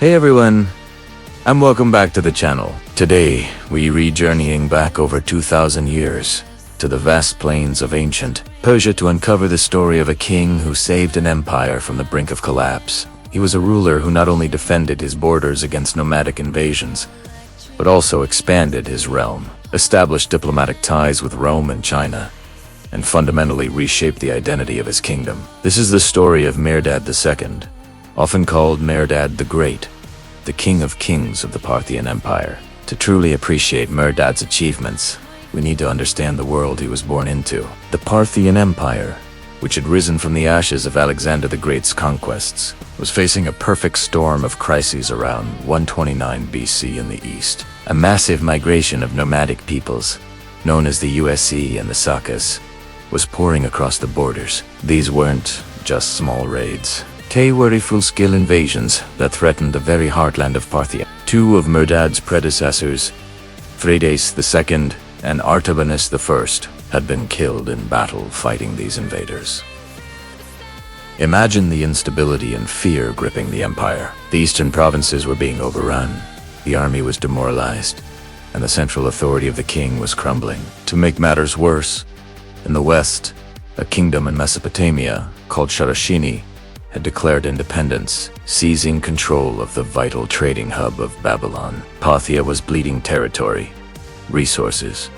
Hey everyone, and welcome back to the channel. Today, we re-journeying back over 2,000 years to the vast plains of ancient Persia to uncover the story of a king who saved an empire from the brink of collapse. He was a ruler who not only defended his borders against nomadic invasions, but also expanded his realm, established diplomatic ties with Rome and China, and fundamentally reshaped the identity of his kingdom. This is the story of Mithridates II, often called Mithridates the Great, the King of Kings of the Parthian Empire. To truly appreciate Mithridates' achievements, we need to understand the world he was born into. The Parthian Empire, which had risen from the ashes of Alexander the Great's conquests, was facing a perfect storm of crises around 129 BC in the east. A massive migration of nomadic peoples, known as the USC and the Sakas, was pouring across the borders. These weren't just small raids. They were full-scale invasions that threatened the very heartland of Parthia. Two of Mithridates' predecessors, Mithridates II and Artabanus I, had been killed in battle fighting these invaders. Imagine the instability and fear gripping the empire. The eastern provinces were being overrun, the army was demoralized, and the central authority of the king was crumbling. To make matters worse, in the west, a kingdom in Mesopotamia called Sharashini had declared independence, seizing control of the vital trading hub of Babylon. Parthia was bleeding territory, resources,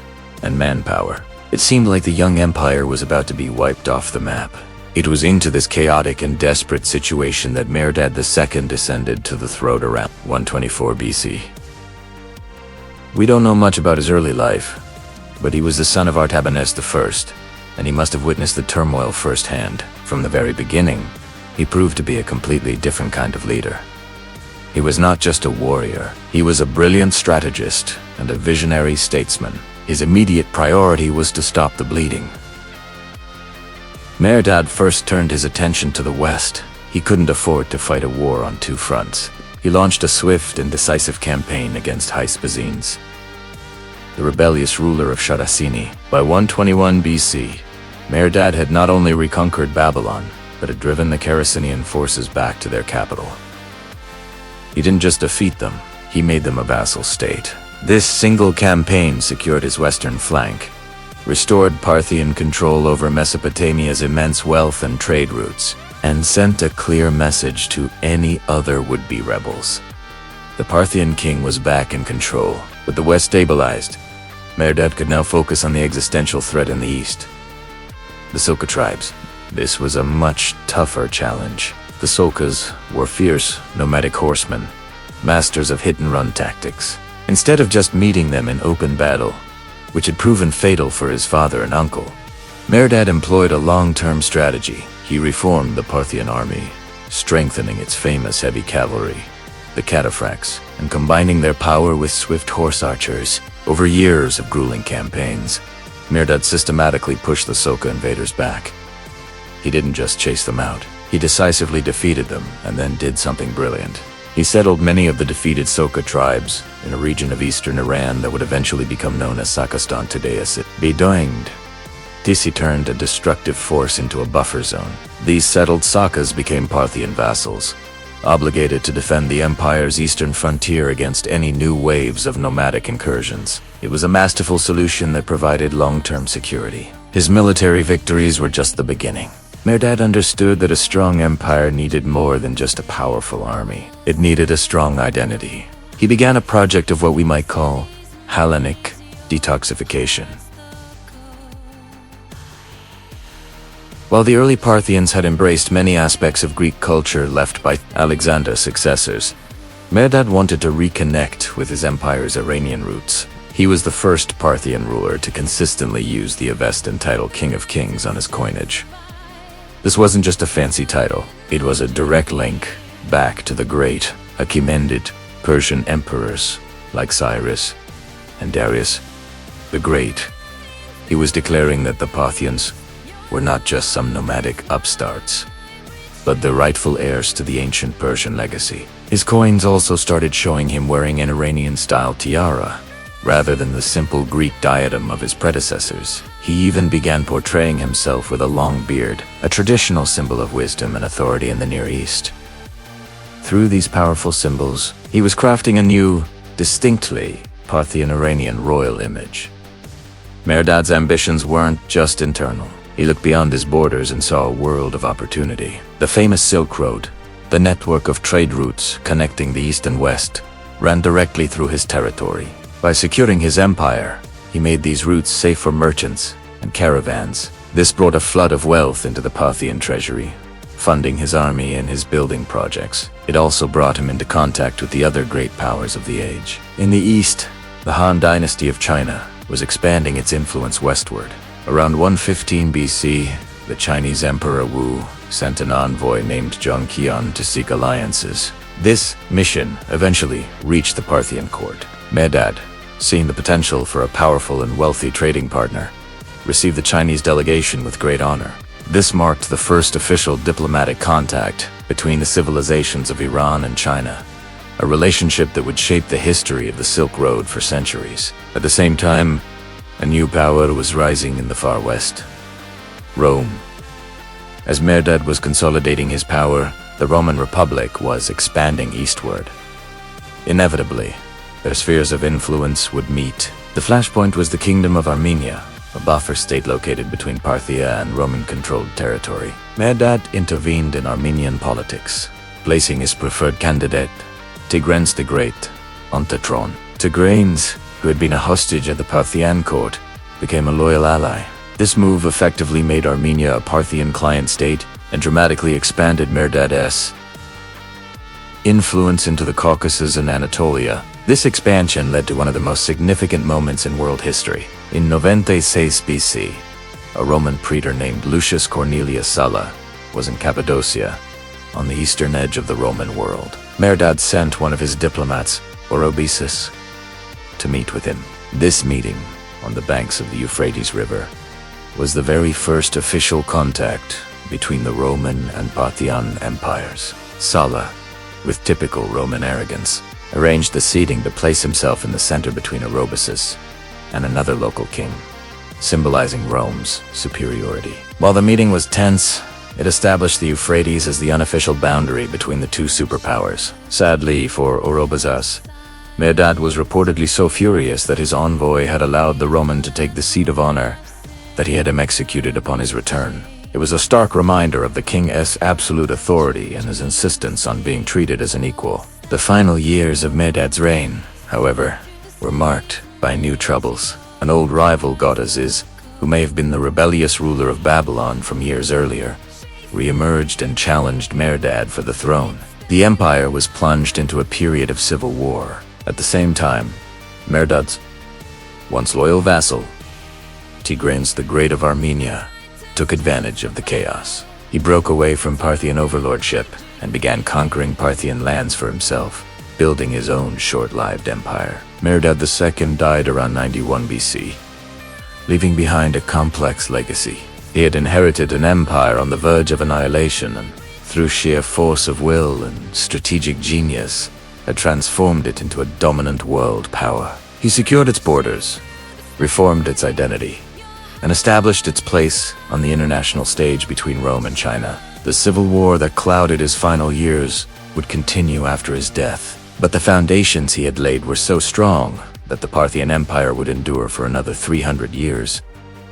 and manpower. It seemed like the young empire was about to be wiped off the map. It was into this chaotic and desperate situation that Mithridates II descended to the throne around 124 BC. We don't know much about his early life, but he was the son of Artabanus I, and he must have witnessed the turmoil firsthand. From the very beginning, he proved to be a completely different kind of leader. He was not just a warrior, he was a brilliant strategist and a visionary statesman. His immediate priority was to stop the bleeding. Mithridates first turned his attention to the west. He couldn't afford to fight a war on two fronts. He launched a swift and decisive campaign against Hyspesines, the rebellious ruler of Sharashini. By 121 BC, Mithridates had not only reconquered Babylon, but had driven the Caracinian forces back to their capital. He didn't just defeat them, he made them a vassal state. This single campaign secured his western flank, restored Parthian control over Mesopotamia's immense wealth and trade routes, and sent a clear message to any other would-be rebels. The Parthian king was back in control. With the west stabilized, Mithridates could now focus on the existential threat in the east, the Saka tribes. This was a much tougher challenge. The Sakas were fierce, nomadic horsemen, masters of hit-and-run tactics. Instead of just meeting them in open battle, which had proven fatal for his father and uncle, Mithridates employed a long-term strategy. He reformed the Parthian army, strengthening its famous heavy cavalry, the cataphracts, and combining their power with swift horse archers. Over years of grueling campaigns, Mithridates systematically pushed the Saka invaders back. He didn't just chase them out, he decisively defeated them and then did something brilliant. He settled many of the defeated Saka tribes in a region of eastern Iran that would eventually become known as Sakistan today. As it bedoinged, he turned a destructive force into a buffer zone. These settled Sakas became Parthian vassals, obligated to defend the empire's eastern frontier against any new waves of nomadic incursions. It was a masterful solution that provided long-term security. His military victories were just the beginning. Mithridates understood that a strong empire needed more than just a powerful army. It needed a strong identity. He began a project of what we might call Hellenic detoxification. While the early Parthians had embraced many aspects of Greek culture left by Alexander's successors, Mithridates wanted to reconnect with his empire's Iranian roots. He was the first Parthian ruler to consistently use the Avestan title King of Kings on his coinage. This wasn't just a fancy title, it was a direct link back to the great, Achaemenid Persian emperors like Cyrus and Darius the Great. He was declaring that the Parthians were not just some nomadic upstarts, but the rightful heirs to the ancient Persian legacy. His coins also started showing him wearing an Iranian-style tiara, rather than the simple Greek diadem of his predecessors. He even began portraying himself with a long beard, a traditional symbol of wisdom and authority in the Near East. Through these powerful symbols, he was crafting a new, distinctly Parthian-Iranian royal image. Mithridates' ambitions weren't just internal. He looked beyond his borders and saw a world of opportunity. The famous Silk Road, the network of trade routes connecting the East and West, ran directly through his territory. By securing his empire, he made these routes safe for merchants and caravans. This brought a flood of wealth into the Parthian treasury, funding his army and his building projects. It also brought him into contact with the other great powers of the age. In the East, the Han dynasty of China was expanding its influence westward. Around 115 BC, the Chinese Emperor Wu sent an envoy named Zheng Qian to seek alliances. This mission eventually reached the Parthian court. Mithridates, seeing the potential for a powerful and wealthy trading partner, received the Chinese delegation with great honor. This marked the first official diplomatic contact between the civilizations of Iran and China, a relationship that would shape the history of the Silk Road for centuries. At the same time, a new power was rising in the far west: Rome. As Mithridates was consolidating his power, the Roman Republic was expanding eastward. Inevitably, their spheres of influence would meet. The flashpoint was the Kingdom of Armenia, a buffer state located between Parthia and Roman-controlled territory. Mithridates intervened in Armenian politics, placing his preferred candidate, Tigranes the Great, on the throne. Tigranes, who had been a hostage at the Parthian court, became a loyal ally. This move effectively made Armenia a Parthian client state and dramatically expanded Mithridates' influence into the Caucasus and Anatolia. This expansion led to one of the most significant moments in world history. In 96 BC, a Roman praetor named Lucius Cornelius Sulla was in Cappadocia, on the eastern edge of the Roman world. Mithridates sent one of his diplomats, Orobesus, to meet with him. This meeting, on the banks of the Euphrates River, was the very first official contact between the Roman and Parthian empires. Sulla, with typical Roman arrogance, arranged the seating to place himself in the center between Orobesus and another local king, symbolizing Rome's superiority. While the meeting was tense, it established the Euphrates as the unofficial boundary between the two superpowers. Sadly for Orobesus, Mithridates was reportedly so furious that his envoy had allowed the Roman to take the seat of honor that he had him executed upon his return. It was a stark reminder of the king's absolute authority and his insistence on being treated as an equal. The final years of Mithridates' reign, however, were marked by new troubles. An old rival, Gaudaziz, who may have been the rebellious ruler of Babylon from years earlier, re-emerged and challenged Mithridates for the throne. The empire was plunged into a period of civil war. At the same time, Mithridates, once loyal vassal, Tigranes the Great of Armenia, took advantage of the chaos. He broke away from Parthian overlordship and began conquering Parthian lands for himself, building his own short-lived empire. Mithridates II died around 91 BC, leaving behind a complex legacy. He had inherited an empire on the verge of annihilation and, through sheer force of will and strategic genius, had transformed it into a dominant world power. He secured its borders, reformed its identity, and established its place on the international stage between Rome and China. The civil war that clouded his final years would continue after his death, but the foundations he had laid were so strong that the Parthian Empire would endure for another 300 years,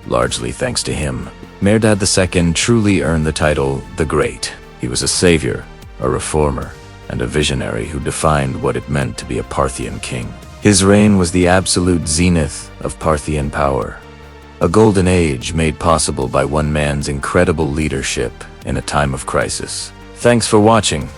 largely thanks to him. Mithridates II truly earned the title the Great. He was a savior, a reformer, and a visionary who defined what it meant to be a Parthian king. His reign was the absolute zenith of Parthian power, a golden age made possible by one man's incredible leadership in a time of crisis. Thanks for watching,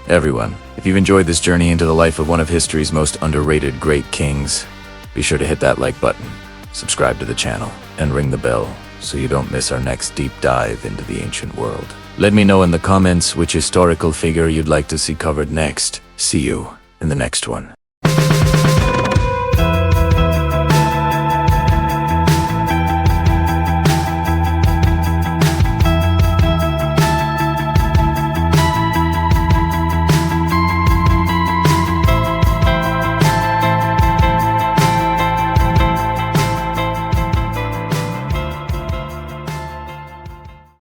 everyone. If you've enjoyed this journey into the life of one of history's most underrated great kings, be sure to hit that like button, subscribe to the channel, and ring the bell so you don't miss our next deep dive into the ancient world. Let me know in the comments which historical figure you'd like to see covered next. See you in the next one.